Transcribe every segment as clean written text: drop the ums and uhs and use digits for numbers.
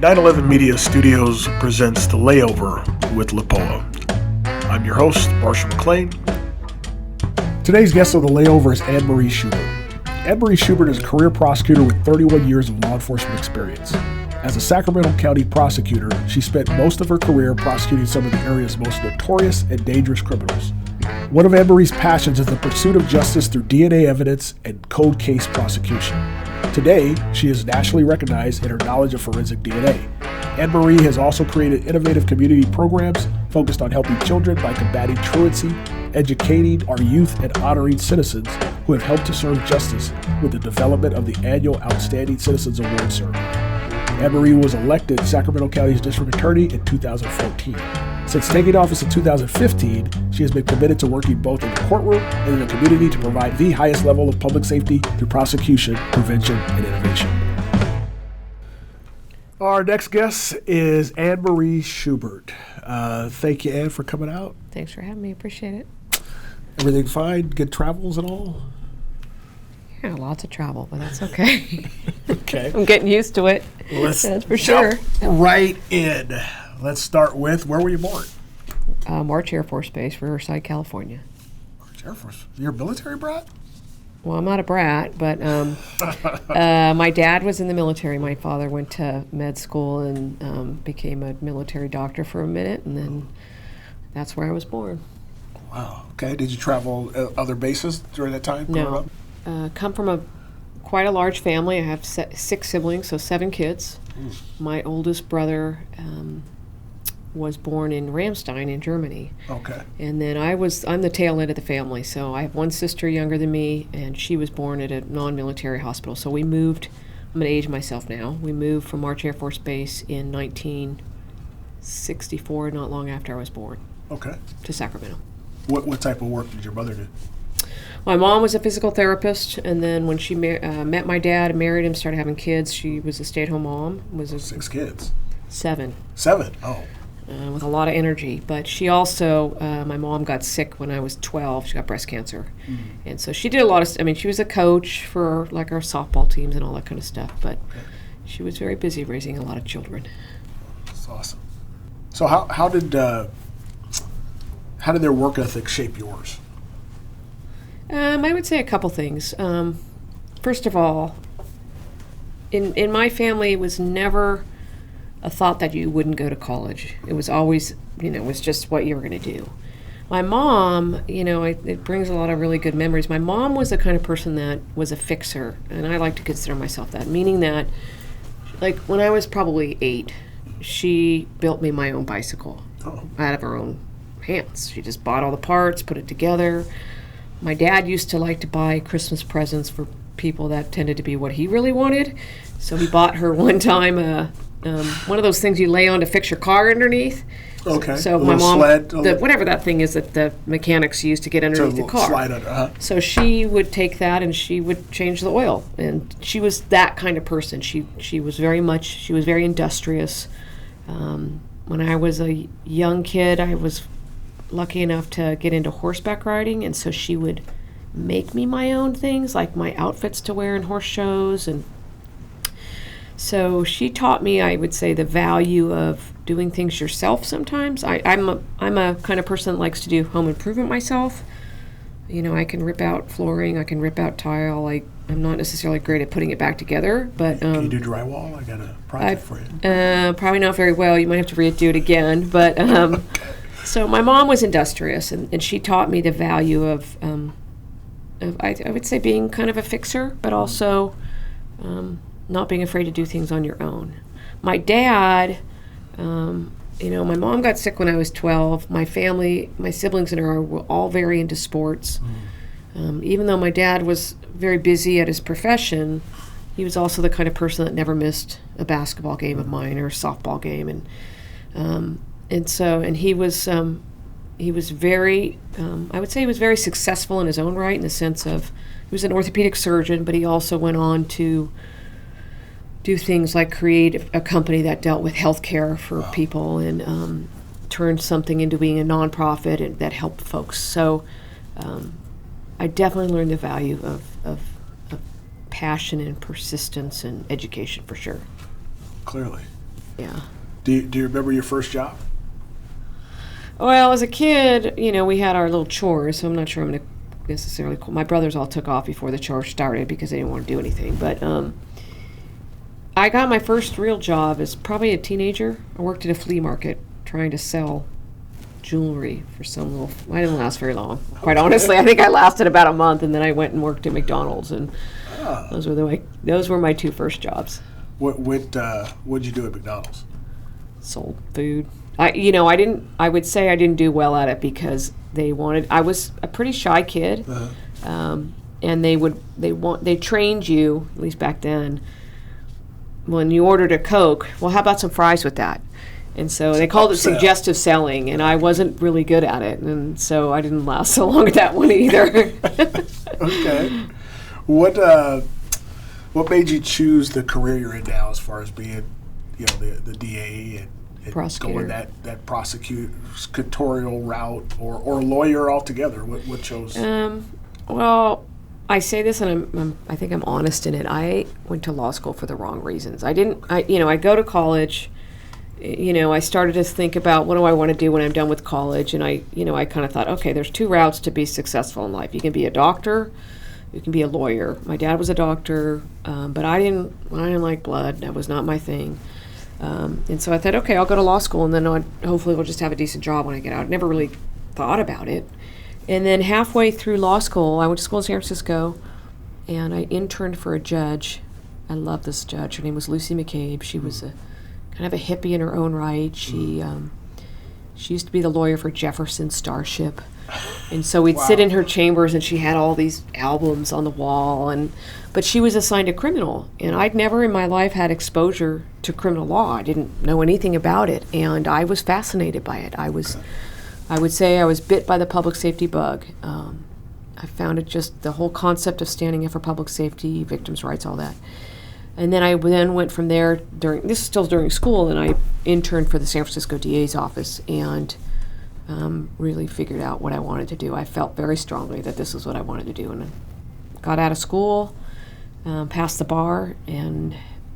9/11 Media Studios presents The Layover with LAAPOA. I'm your host, Marshall McLean. Today's guest of The Layover is Anne Marie Schubert. Anne Marie Schubert is a career prosecutor with 31 years of law enforcement experience. As a Sacramento County prosecutor, she spent most of her career prosecuting some of the area's most notorious and dangerous criminals. One of Anne Marie's passions is the pursuit of justice through DNA evidence and cold case prosecution. Today, she is nationally recognized in her knowledge of forensic DNA. Anne Marie has also created innovative community programs focused on helping children by combating truancy, educating our youth, and honoring citizens who have helped to serve justice with the development of the annual Outstanding Citizens Award ceremony. Anne Marie was elected Sacramento County District Attorney in 2014. Since taking office in 2015, she has been committed to working both in the courtroom and in the community to provide the highest level of public safety through prosecution, prevention, and innovation. Our next guest is Anne Marie Schubert. Thank you, Anne, for coming out. Thanks for having me. Appreciate it. Everything fine? Good travels and all? Yeah, lots of travel, but that's okay. Okay. I'm getting used to it. That's for sure. Right in. Let's start with, where were you born? March Air Force Base, Riverside, California. March Air Force. You're a military brat? Well, I'm not a brat, but my dad was in the military. My father went to med school and became a military doctor for a minute, and then that's where I was born. Wow. Okay. Did you travel other bases during that time? No. Come from quite a large family. I have 6 siblings, so 7 kids. My oldest brother was born in Ramstein in Germany. Okay. And then I'm the tail end of the family, so I have one sister younger than me, and she was born at a non-military hospital. So we moved, I'm going to age myself now, we moved from March Air Force Base in 1964, not long after I was born. Okay. To Sacramento. What type of work did your mother do? My mom was a physical therapist, and then when she met my dad and married him, started having kids, she was a stay-at-home mom. 6 kids? 7. 7? Oh. With a lot of energy. But she also, my mom got sick when I was 12. She got breast cancer. Mm-hmm. And so she did a lot of, she was a coach for like our softball teams and all that kind of stuff. But she was very busy raising a lot of children. That's awesome. So how did their work ethic shape yours? I would say a couple things. First of all, in my family, it was never a thought that you wouldn't go to college. It was always, it was just what you were going to do. My mom, it brings a lot of really good memories. My mom was the kind of person that was a fixer, and I like to consider myself that, meaning that, like, when I was probably 8, she built me my own bicycle out of her own hands. She just bought all the parts, put it together. My dad used to like to buy Christmas presents for people that tended to be what he really wanted. So he bought her one time one of those things you lay on to fix your car underneath. Okay. So my mom, sled, whatever that thing is that the mechanics use to get underneath the car. Slide under, So she would take that and she would change the oil. And she was that kind of person. She was very industrious. When I was a young kid, I was lucky enough to get into horseback riding, and so she would make me my own things, like my outfits to wear in horse shows, and so she taught me, I would say, the value of doing things yourself sometimes. I'm a kind of person that likes to do home improvement myself. I can rip out flooring, I can rip out tile. I'm not necessarily great at putting it back together, but can you do drywall? I got a project for you. Probably not very well. You might have to redo it again, but okay. So my mom was industrious, and she taught me the value of I would say being kind of a fixer, but also not being afraid to do things on your own. My dad, my mom got sick when I was 12. My family, my siblings and her were all very into sports. Even though my dad was very busy at his profession, he was also the kind of person that never missed a basketball game of mine or a softball game, and he was very, I would say he was very successful in his own right, in the sense of he was an orthopedic surgeon, but he also went on to do things like create a company that dealt with healthcare for people and turned something into being a nonprofit and that helped folks. So I definitely learned the value of passion and persistence and education, for sure. Clearly. Yeah. Do you remember your first job? Well, as a kid, we had our little chores, so I'm not sure I'm going to necessarily my brothers all took off before the chores started because they didn't want to do anything. But I got my first real job as probably a teenager. I worked at a flea market trying to sell jewelry for some little. I didn't last very long, quite honestly. I think I lasted about a month, and then I went and worked at McDonald's, and those were my two first jobs. What'd you do at McDonald's? Sold food. I would say I didn't do well at it because I was a pretty shy kid, and they trained you, at least back then, when you ordered a Coke, well, how about some fries with that? And so they called it suggestive selling, and I wasn't really good at it, and so I didn't last so long at that one either. Okay. What made you choose the career you're in now, as far as being, the DA and going that prosecutorial route or lawyer altogether? What chose? Well, I say this, and I think I'm honest in it. I went to law school for the wrong reasons. I go to college. I started to think about what do I want to do when I'm done with college, and I kind of thought, okay, there's two routes to be successful in life. You can be a doctor, you can be a lawyer. My dad was a doctor, but I didn't like blood. That was not my thing. And so I thought, okay, I'll go to law school, and then hopefully we'll just have a decent job when I get out. I never really thought about it. And then halfway through law school, I went to school in San Francisco, and I interned for a judge. I love this judge. Her name was Lucy McCabe. She was kind of a hippie in her own right. She used to be the lawyer for Jefferson Starship. And so we'd sit in her chambers, and she had all these albums on the wall. But she was assigned a criminal, and I'd never in my life had exposure to criminal law. I didn't know anything about it, and I was fascinated by it. I would say I was bit by the public safety bug. I found it just the whole concept of standing up for public safety, victims' rights, all that. And then I went from there this is still during school, and I interned for the San Francisco DA's office and really figured out what I wanted to do. I felt very strongly that this is what I wanted to do, and I got out of school, passed the bar, and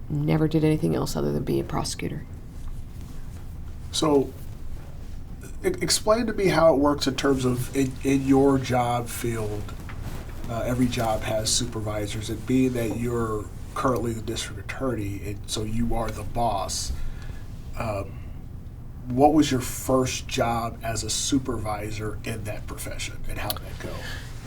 never did anything else other than be a prosecutor. So explain to me how it works in terms of in your job field. Every job has supervisors, and being that you're currently the district attorney, and so you are the boss. What was your first job as a supervisor in that profession, and how did that go?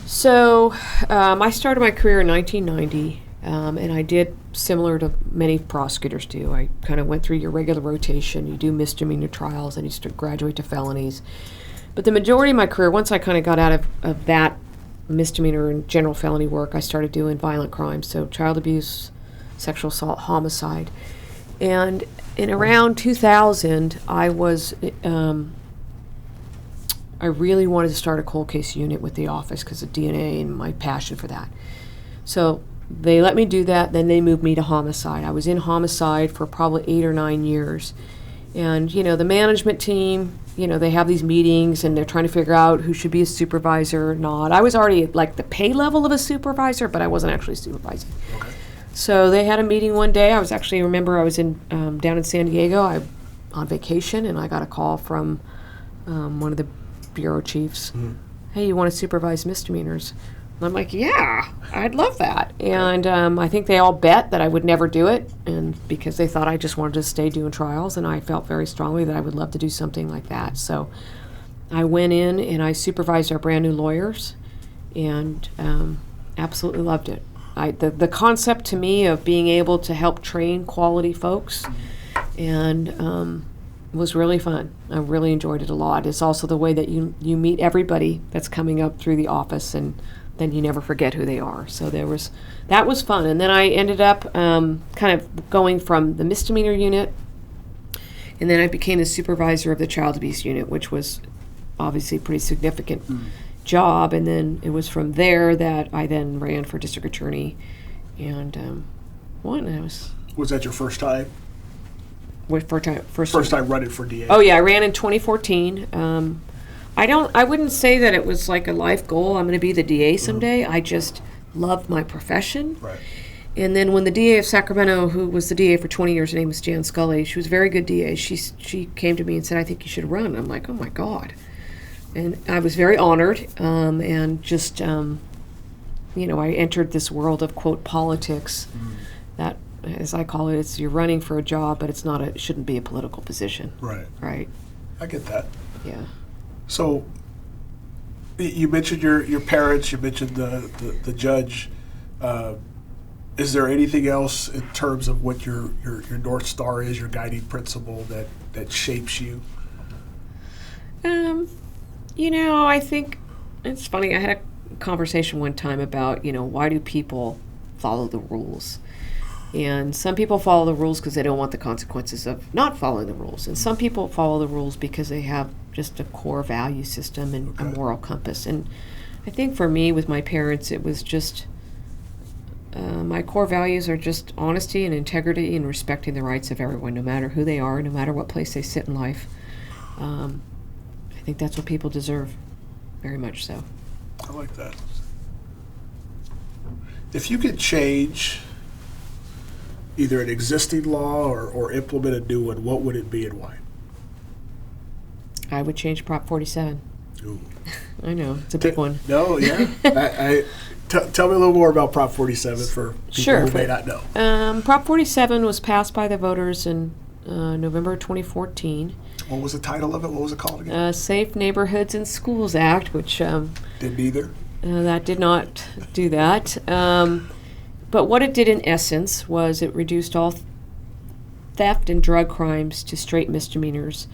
So I started my career in 1990, and I did similar to many prosecutors do. I kind of went through your regular rotation. You do misdemeanor trials, and you graduate to felonies. But the majority of my career, once I kind of got out of that misdemeanor and general felony work, I started doing violent crimes, so child abuse, sexual assault, homicide. And in around 2000, I really wanted to start a cold case unit with the office because of DNA and my passion for that. So they let me do that, then they moved me to homicide. I was in homicide for probably 8 or 9 years. And, the management team, they have these meetings and they're trying to figure out who should be a supervisor or not. I was already at like the pay level of a supervisor, but I wasn't actually supervising. Okay. So they had a meeting one day. I was in down in San Diego. On vacation, and I got a call from one of the bureau chiefs. Mm-hmm. Hey, you want to supervise misdemeanors? And I'm like, yeah, I'd love that. And I think they all bet that I would never do it, and because they thought I just wanted to stay doing trials, and I felt very strongly that I would love to do something like that. So I went in and I supervised our brand new lawyers, and absolutely loved it. The concept to me of being able to help train quality folks and was really fun. I really enjoyed it a lot. It's also the way that you meet everybody that's coming up through the office, and then you never forget who they are. So that was fun. And then I ended up kind of going from the misdemeanor unit, and then I became the supervisor of the child abuse unit, which was obviously a pretty significant job. And then it was from there that I then ran for district attorney and won. Was that your first time? First time running for DA? Oh yeah, I ran in 2014. I wouldn't say that it was like a life goal. I'm going to be the DA someday. I just loved my profession. Right. And then when the DA of Sacramento, who was the DA for 20 years, her name was Jan Scully, she was a very good DA. She came to me and said, I think you should run. I'm like, oh my God. And I was very honored, and just, I entered this world of, quote, politics that, as I call it, you're running for a job, but it shouldn't be a political position. Right. Right. I get that. Yeah. So you mentioned your parents, you mentioned the judge. Is there anything else in terms of what your North Star is, your guiding principle that shapes you? I think it's funny. I had a conversation one time about, why do people follow the rules? And some people follow the rules because they don't want the consequences of not following the rules. And some people follow the rules because they have just a core value system and a moral compass. And I think for me, with my parents, it was just my core values are just honesty and integrity and respecting the rights of everyone, no matter who they are, no matter what place they sit in life. I think that's what people deserve, very much so. I like that. If you could change either an existing law or implement a new one, what would it be and why? I would change Prop 47. Ooh. I know, it's a big one. No, yeah. Tell me a little more about Prop 47 for people who may not know. Prop 47 was passed by the voters in November 2014. What was the title of it? What was it called again? Safe Neighborhoods and Schools Act, which didn't either. That did not do that. But what it did in essence was it reduced all theft and drug crimes to straight misdemeanors.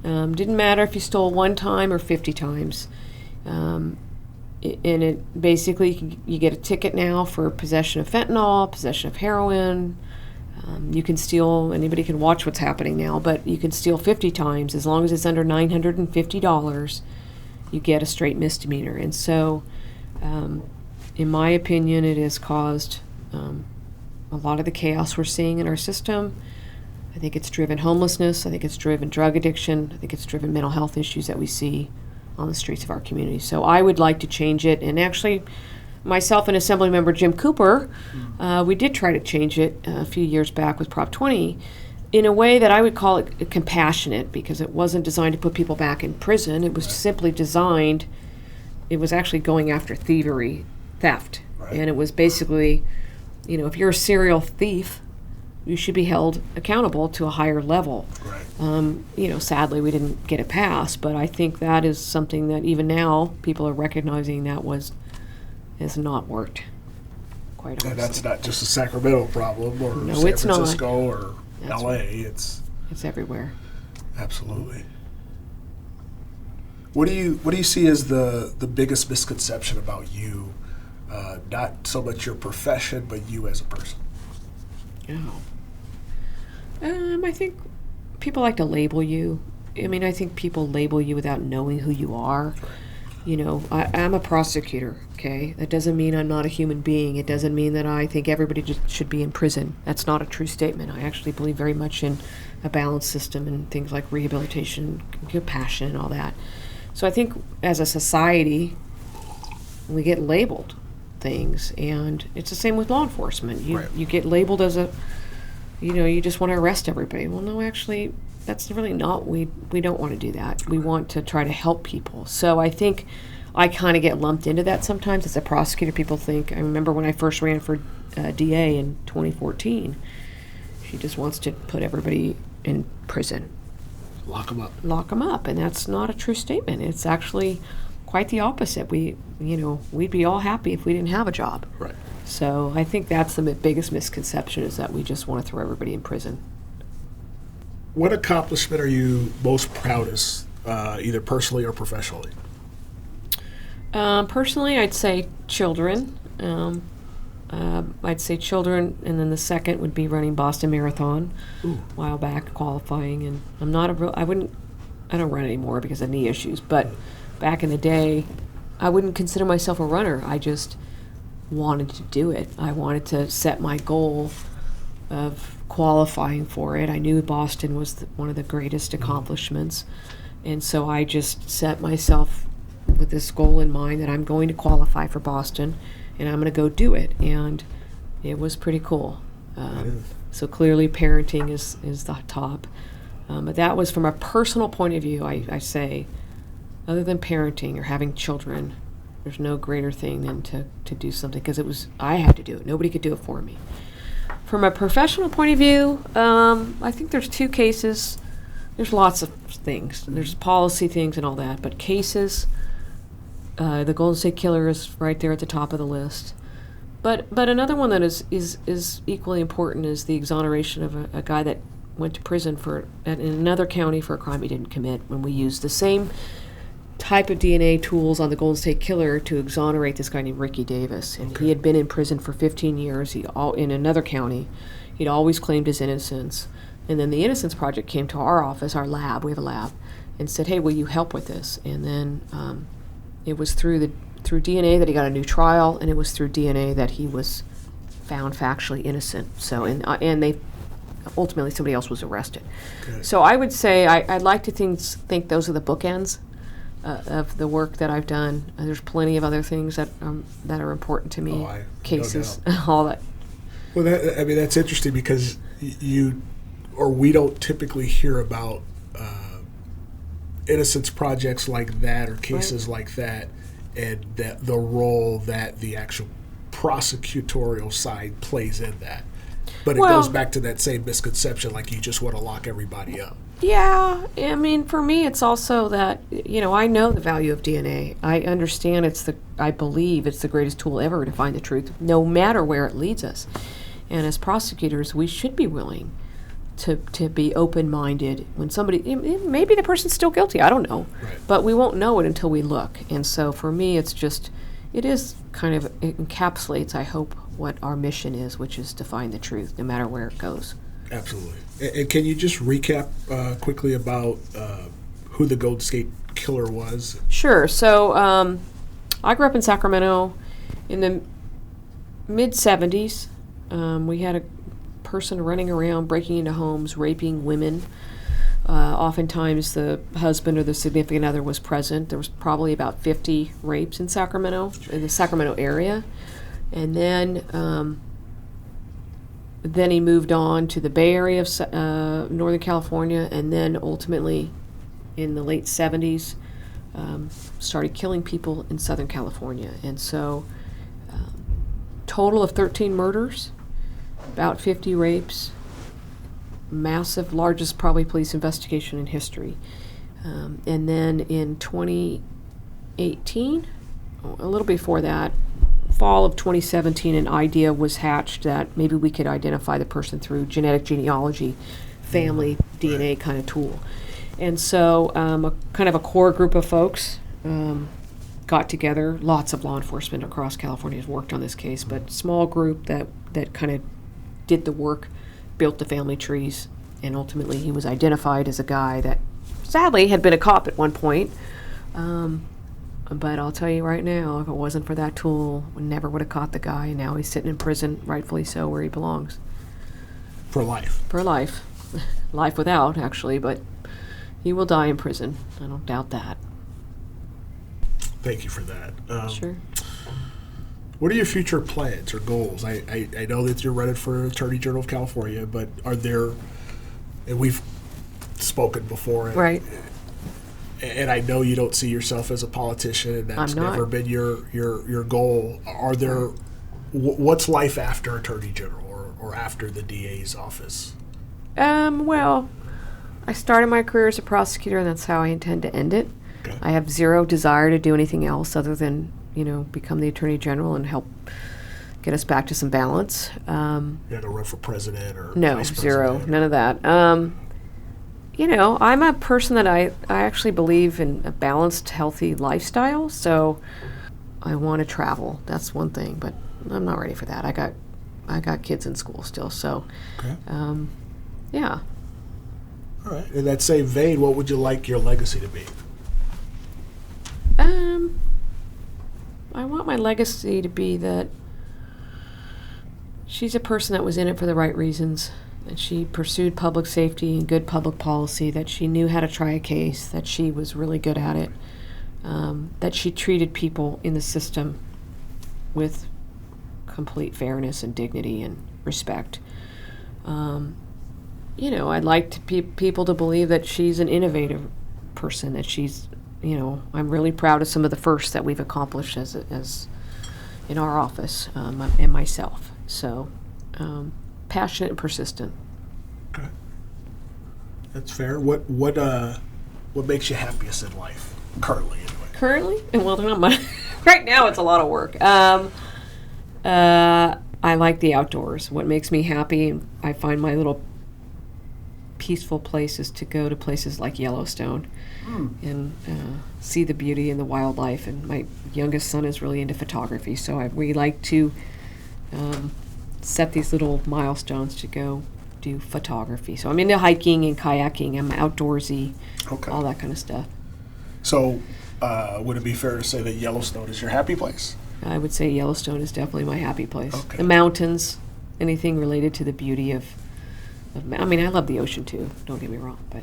Didn't matter if you stole one time or 50 times. And it basically, you get a ticket now for possession of fentanyl, possession of heroin. You can steal, anybody can watch what's happening now, but you can steal 50 times. As long as it's under $950, you get a straight misdemeanor. And so, in my opinion, it has caused a lot of the chaos we're seeing in our system. I think it's driven homelessness. I think it's driven drug addiction. I think it's driven mental health issues that we see on the streets of our community. So I would like to change it. And actually, myself and Assemblymember Jim Cooper, we did try to change it a few years back with Prop 20 in a way that I would call it compassionate, because it wasn't designed to put people back in prison. It was simply designed, it was actually going after theft. Right. And it was basically, if you're a serial thief, you should be held accountable to a higher level. Right. Sadly, we didn't get it passed, but I think that is something that even now people are recognizing has not worked. Quite honestly. And that's not just a Sacramento problem or No, San it's not. Francisco or That's LA. right. It's everywhere. absolutely. What do you see as the biggest misconception about you? Not so much your profession, but you as a person. Oh. I think people like to label you. I think people label you without knowing who you are. I'm a prosecutor, okay? That doesn't mean I'm not a human being. It doesn't mean that I think everybody just should be in prison. That's not a true statement. I actually believe very much in a balanced system and things like rehabilitation, compassion, and all that. So I think as a society, we get labeled things, and it's the same with law enforcement. You get labeled as you just want to arrest everybody. Well, no, actually, that's really not. We don't want to do that. We want to try to help people. So I think I kind of get lumped into that sometimes. As a prosecutor, people think, I remember when I first ran for DA in 2014, she just wants to put everybody in prison. Lock them up. And that's not a true statement. It's actually quite the opposite. We'd be all happy if we didn't have a job. Right. So I think that's the biggest misconception, is that we just want to throw everybody in prison. What accomplishment are you most proudest, either personally or professionally? Personally, I'd say children. I'd say children, and then the second would be running Boston Marathon. Ooh. A while back, qualifying, and I don't run anymore because of knee issues, but back in the day, I wouldn't consider myself a runner. I just wanted to do it. I wanted to set my goal of qualifying for it. I knew Boston was one of the greatest accomplishments, and so I just set myself with this goal in mind that I'm going to qualify for Boston, and I'm going to go do it. And It was pretty cool. It is. So clearly parenting is the top. But that was from a personal point of view, I say, other than parenting or having children, there's no greater thing than to do something, because I had to do it. Nobody could do it for me. From a professional point of view, I think there's 2 cases. There's lots of things. There's policy things and all that, but cases, the Golden State Killer is right there at the top of the list. But another one that is equally important is the exoneration of a guy that went to prison in another county for a crime he didn't commit, when we used the same type of DNA tools on the Golden State Killer to exonerate this guy named Ricky Davis. And he had been in prison for 15 years in another county. He'd always claimed his innocence. And then the Innocence Project came to our office, our lab, we have a lab, and said, hey, will you help with this? And then it was through DNA that he got a new trial, and it was through DNA that he was found factually innocent. So, and they ultimately, somebody else was arrested. Okay. So I would say I'd like to think those are the bookends of the work that I've done. There's plenty of other things that are important to me, cases, all that. Well, that's interesting, because we don't typically hear about innocence projects like that, or cases like that, and the role that the actual prosecutorial side plays in that. But it goes back to that same misconception, like you just want to lock everybody up. Yeah, I mean, for me, it's also that, I know the value of DNA. I understand I believe it's the greatest tool ever to find the truth, no matter where it leads us. And as prosecutors, we should be willing to be open-minded when maybe the person's still guilty, I don't know. Right. But we won't know it until we look. And so for me, it is kind of, it encapsulates, I hope, what our mission is, which is to find the truth, no matter where it goes. Absolutely. And can you just recap quickly about who the Golden State Killer was? Sure. So I grew up in Sacramento in the mid-'70s. We had a person running around, breaking into homes, raping women. Oftentimes the husband or the significant other was present. There was probably about 50 rapes in the Sacramento area. And then he moved on to the Bay Area of Northern California, and then ultimately in the late 70s started killing people in Southern California. And so total of 13 murders, about 50 rapes, massive, largest probably police investigation in history. And then in 2018, a little before that, fall of 2017, an idea was hatched that maybe we could identify the person through genetic genealogy, family DNA kind of tool. And so a kind of a core group of folks got together. Lots of law enforcement across California has worked on this case, but small group that kind of did the work, built the family trees, and ultimately he was identified as a guy that sadly had been a cop at one point. But I'll tell you right now, if it wasn't for that tool, we never would have caught the guy, and now he's sitting in prison, rightfully so, where he belongs. For life. For life. Life without, actually, but he will die in prison. I don't doubt that. Thank you for that. Sure. What are your future plans or goals? I know that you're running for Attorney General of California, but are there, and we've spoken before, right? And I know you don't see yourself as a politician, and that's never been your goal. Are there, what's life after Attorney General or after the DA's office? Well, I started my career as a prosecutor, and that's how I intend to end it. Okay. I have zero desire to do anything else other than, become the Attorney General and help get us back to some balance. You had to run for president or no, vice zero, president? None of that. I'm a person that I actually believe in a balanced, healthy lifestyle, so I want to travel. That's one thing, but I'm not ready for that. I got kids in school still, so okay. Yeah. All right. In that same vein, what would you like your legacy to be? I want my legacy to be that she's a person that was in it for the right reasons, that she pursued public safety and good public policy, that she knew how to try a case, that she was really good at it, that she treated people in the system with complete fairness and dignity and respect. I'd like people to believe that she's an innovative person, that she's, I'm really proud of some of the firsts that we've accomplished as in our office, and myself. So, passionate and persistent. Okay. That's fair. What makes you happiest in life, currently, anyway? Currently? Well, not much. Right now, it's a lot of work. I like the outdoors. What makes me happy, I find my little peaceful places to go to places like Yellowstone and see the beauty and the wildlife. And my youngest son is really into photography, so we like to set these little milestones to go do photography. So I'm into hiking and kayaking. I'm outdoorsy, all that kind of stuff. So would it be fair to say that Yellowstone is your happy place? I would say Yellowstone is definitely my happy place. Okay. The mountains, anything related to the beauty of I love the ocean too, don't get me wrong, but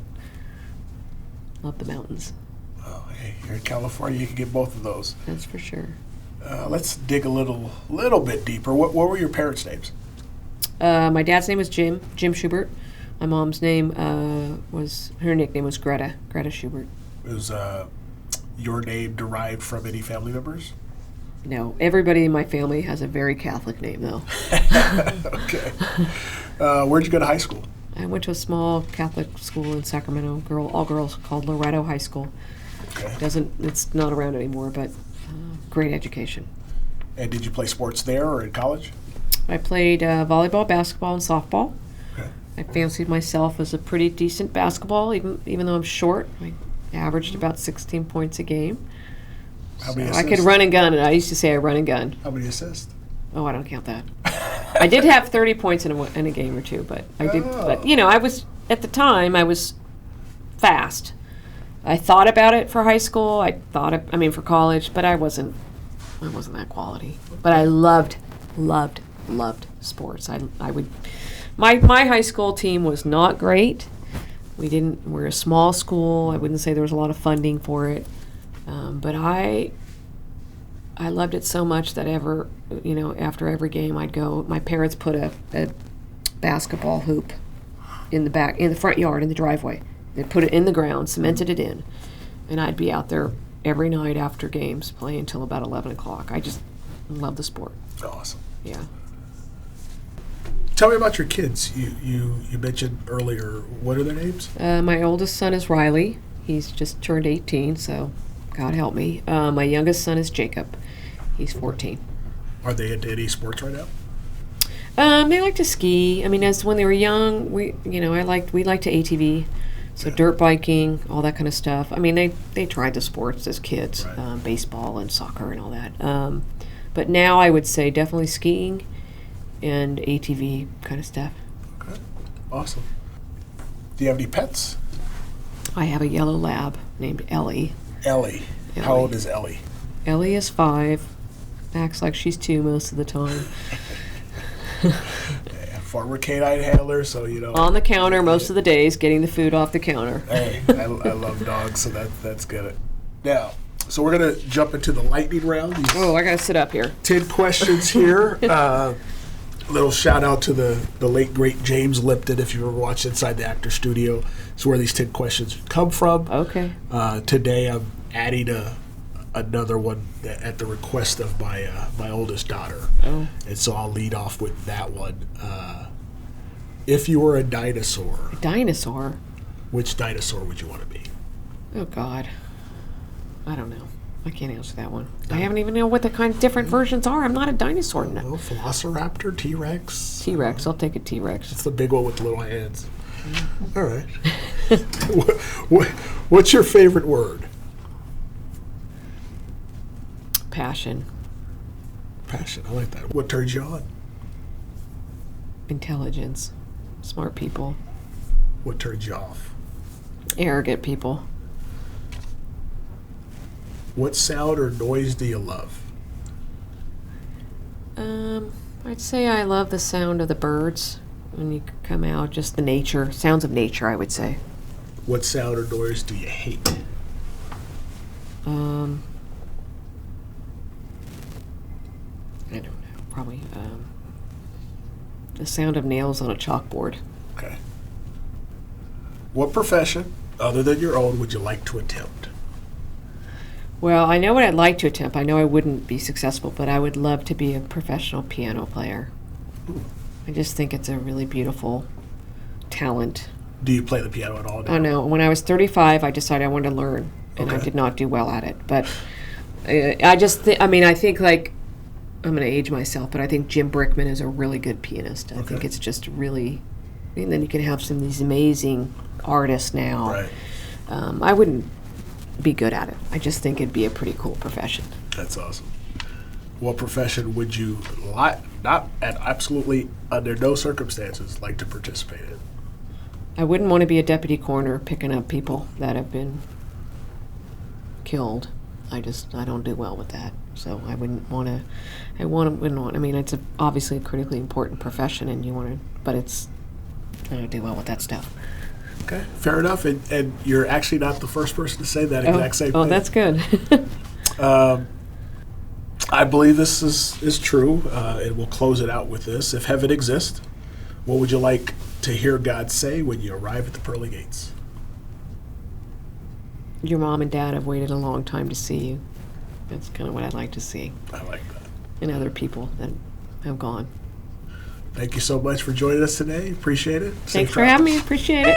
love the mountains. Oh, hey, here in California, you can get both of those. That's for sure. Let's dig a little bit deeper. What were your parents' names? My dad's name was Jim Schubert. My mom's name her nickname was Greta Schubert. Was your name derived from any family members? No, everybody in my family has a very Catholic name, though. Okay. Where'd you go to high school? I went to a small Catholic school in Sacramento, all girls, called Loretto High School. Okay. It's not around anymore, but great education. And did you play sports there or in college? I played volleyball, basketball, and softball. Okay. I fancied myself as a pretty decent basketball, even though I'm short. I averaged about 16 points a game. How many I assists? could run and gun, and I used to say I run and gun. How many assists? Oh, I don't count that. I did have 30 points in a game or two, but I did. Oh. But I was at the time I was fast. I thought about it for high school. For college, but I wasn't that quality. But I loved sports. I would. My high school team was not great. We're a small school. I wouldn't say there was a lot of funding for it. But I loved it so much that after every game I'd go. My parents put a basketball hoop in the front yard, in the driveway. They put it in the ground, cemented it in, and I'd be out there every night after games playing until about 11 o'clock. I just love the sport. Awesome. Yeah. Tell me about your kids. You mentioned earlier. What are their names? My oldest son is Riley. He's just turned 18, so God help me. My youngest son is Jacob. He's 14. Are they into any sports right now? They like to ski. As when they were young, we liked to ATV, so dirt biking, all that kind of stuff. They tried the sports as kids, right. Baseball and soccer and all that. But now I would say definitely skiing and ATV kind of stuff. Okay. Awesome. Do you have any pets? I have a yellow lab named Ellie. Ellie. How old is Ellie? Ellie is 5. Acts like she's 2 most of the time. Former canine handler, so on the counter most of the days, getting the food off the counter. Hey, I love dogs, so that's good. Now, so we're gonna jump into the lightning round. I gotta sit up here. 10 questions here. Little shout out to the late great James Lipton, if you ever watched Inside the Actor Studio. It's where these 10 questions come from. Okay. Today I'm adding another one at the request of my oldest daughter. Oh. And so I'll lead off with that one. If you were a dinosaur. A dinosaur? Which dinosaur would you want to be? Oh, God. I don't know. I can't answer that one. I haven't even know what the kind of different versions are. I'm not a dinosaur. No, Velociraptor, T-Rex. T-Rex. I'll take a T-Rex. It's the big one with the little hands. All right. What's your favorite word? Passion. Passion. I like that. What turns you on? Intelligence. Smart people. What turns you off? Arrogant people. What sound or noise do you love? I'd say I love the sound of the birds when you come out, just the nature, sounds of nature, I would say. What sound or noise do you hate? I don't know. probably the sound of nails on a chalkboard. Okay. What profession, other than your own, would you like to attempt? Well, I know what I'd like to attempt. I know I wouldn't be successful, but I would love to be a professional piano player. I just think it's a really beautiful talent. Do you play the piano at all now? Oh, no. When I was 35, I decided I wanted to learn, and I Okay. did not do well at it. But I think, like, I'm going to age myself, but I think Jim Brickman is a really good pianist. I think it's just really, and then you can have some of these amazing artists now. Right. I wouldn't be good at it. I just think it'd be a pretty cool profession. That's awesome. What profession would you not at absolutely under no circumstances like to participate in? I wouldn't want to be a deputy coroner picking up people that have been killed. I don't do well with that. So I wouldn't want to. I mean, it's obviously a critically important profession, and but I don't do well with that stuff. Okay, fair enough. And you're actually not the first person to say that exact same thing. Oh, that's good. I believe this is true, and we'll close it out with this. If heaven exists, what would you like to hear God say when you arrive at the pearly gates? Your mom and dad have waited a long time to see you. That's kind of what I'd like to see. I like that. And other people that have gone. Thank you so much for joining us today. Appreciate it. Thanks for having me. Appreciate it.